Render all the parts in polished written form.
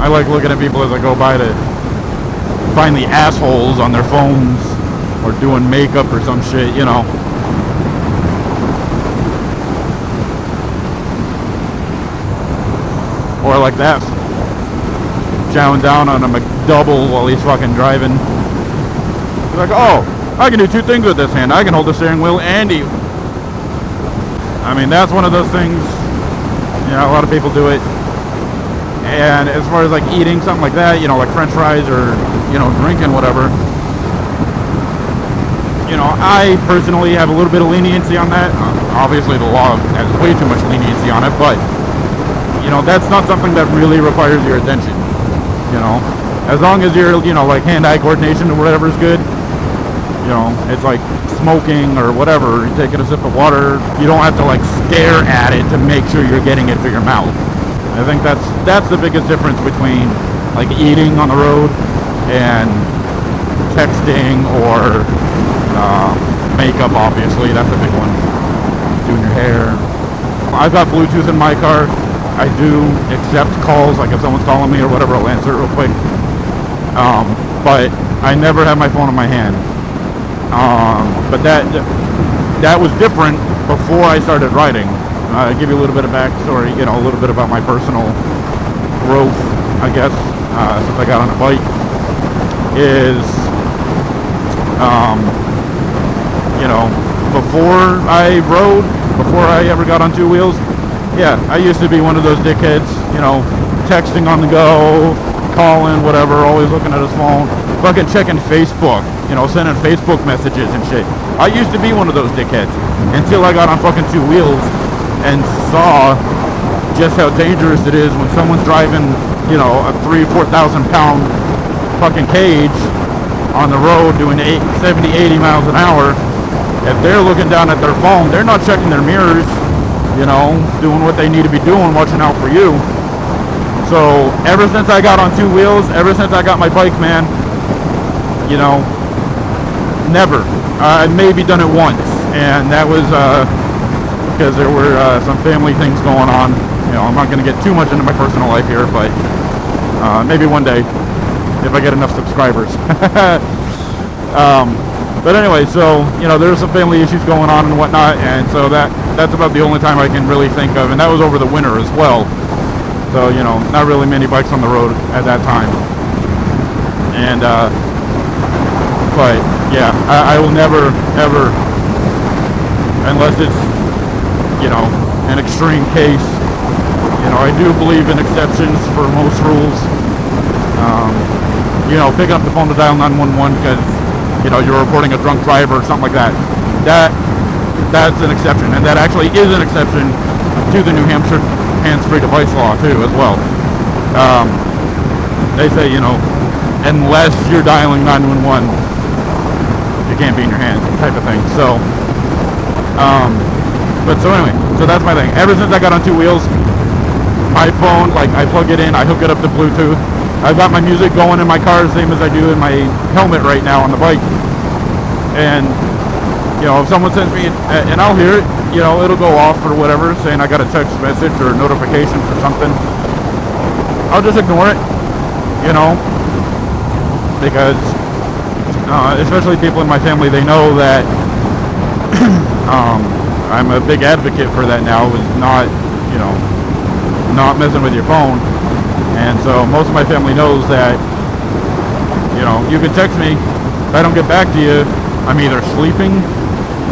I like looking at people as I go by to find the assholes on their phones or doing makeup or some shit, you know. Or like that, chowing down on a McDouble while he's fucking driving. He's like, oh, I can do two things with this hand. I can hold the steering wheel and eat. I mean, that's one of those things, you know, a lot of people do it. And as far as like eating something like that, you know, like french fries or, you know, drinking whatever, you know, I personally have a little bit of leniency on that. Obviously the law has way too much leniency on it, but you know, that's not something that really requires your attention, you know. As long as you're, you know, like hand-eye coordination or whatever is good, you know, it's like smoking or whatever, you're taking a sip of water, you don't have to like stare at it to make sure you're getting it to your mouth. I think that's the biggest difference between like eating on the road and texting or makeup, obviously, that's a big one. Doing your hair. I've got Bluetooth in my car. I do accept calls, like if someone's calling me or whatever, I'll answer it real quick. But I never have my phone in my hand. But that was different before I started riding. I'll give you a little bit of backstory, you know, a little bit about my personal growth, I guess, since I got on a bike, is, you know, before I rode, before I ever got on two wheels, yeah, I used to be one of those dickheads, you know, texting on the go, calling, whatever, always looking at his phone, fucking checking Facebook, you know, sending Facebook messages and shit. I used to be one of those dickheads until I got on fucking two wheels and saw just how dangerous it is when someone's driving, you know, a 3,000-4,000 pound fucking cage on the road doing 70, 80 miles an hour. If they're looking down at their phone, they're not checking their mirrors, you know, doing what they need to be doing, watching out for you. So ever since I got on two wheels, ever since I got my bike, man, you know, never. I maybe done it once, and that was because there were some family things going on. You know, I'm not going to get too much into my personal life here, but maybe one day if I get enough subscribers. But anyway, so, you know, there's some family issues going on and whatnot, and so that's about the only time I can really think of, and that was over the winter as well. So, you know, not really many bikes on the road at that time. And but yeah, I will never ever, unless it's, you know, an extreme case. You know, I do believe in exceptions for most rules. You know, picking up the phone to dial 911 because, you know, you're reporting a drunk driver or something like that. That's an exception, and that actually is an exception to the New Hampshire hands-free device law too, as well. They say, you know, unless you're dialing 911, you can't be in your hand, type of thing. So, but so anyway, so that's my thing. Ever since I got on two wheels, my phone, like, I plug it in, I hook it up to Bluetooth. I've got my music going in my car, same as I do in my helmet right now on the bike. And, you know, if someone sends me, and I'll hear it, you know, it'll go off or whatever, saying I got a text message or notification for something. I'll just ignore it, you know, because, especially people in my family, they know that I'm a big advocate for that now, is not, you know, not messing with your phone. And so most of my family knows that, you know, you can text me. If I don't get back to you, I'm either sleeping,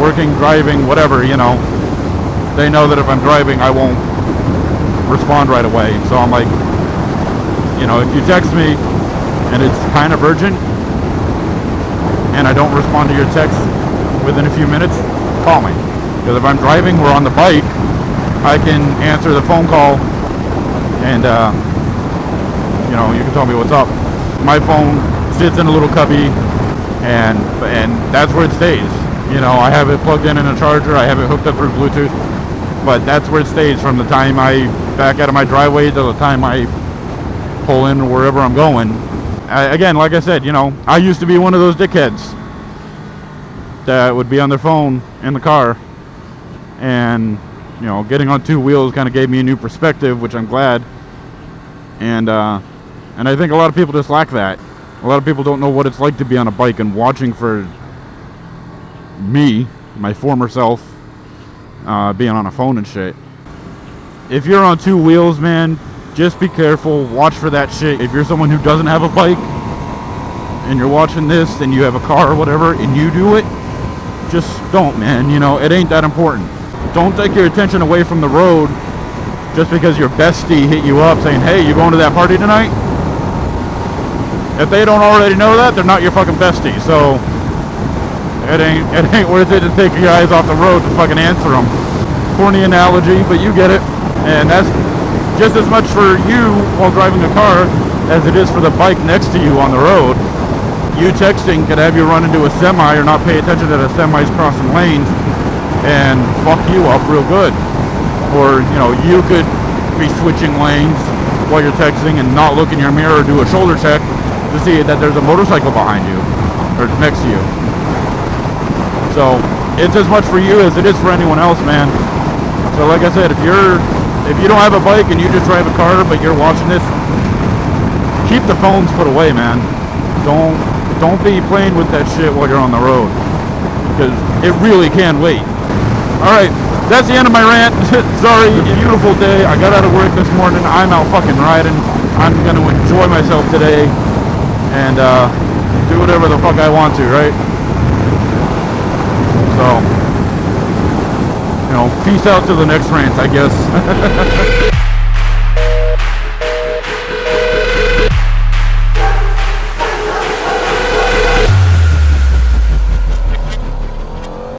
working, driving, whatever, you know. They know that if I'm driving, I won't respond right away. So I'm like, you know, if you text me and it's kind of urgent and I don't respond to your text within a few minutes, call me. Because if I'm driving or on the bike, I can answer the phone call and, you know, you can tell me what's up. My phone sits in a little cubby, and that's where it stays. You know, I have it plugged in a charger, I have it hooked up through Bluetooth, but that's where it stays from the time I back out of my driveway to the time I pull in wherever I'm going. Again, like I said, you know, I used to be one of those dickheads that would be on their phone in the car, and, you know, getting on two wheels kind of gave me a new perspective, which I'm glad. And And I think a lot of people just lack that. A lot of people don't know what it's like to be on a bike, and watching for me, my former self, being on a phone and shit. If you're on two wheels, man, just be careful. Watch for that shit. If you're someone who doesn't have a bike and you're watching this and you have a car or whatever and you do it, just don't, man. You know, it ain't that important. Don't take your attention away from the road just because your bestie hit you up saying, hey, you going to that party tonight? If they don't already know that, they're not your fucking bestie. So it ain't worth it to take your eyes off the road to fucking answer them. Corny analogy, but you get it. And that's just as much for you while driving a car as it is for the bike next to you on the road. You texting could have you run into a semi or not pay attention that a semi's crossing lanes and fuck you up real good. Or, you know, you could be switching lanes while you're texting and not look in your mirror or do a shoulder check to see that there's a motorcycle behind you or next to you. So it's as much for you as it is for anyone else, man. So like I said, if you don't have a bike and you just drive a car but you're watching this, keep the phones put away, man. Don't be playing with that shit while you're on the road, because it really can wait. Alright, that's the end of my rant. Sorry, beautiful day. I got out of work this morning. I'm out fucking riding. I'm gonna enjoy myself today and do whatever the fuck I want to, right? So, you know, peace out to the next rant, I guess.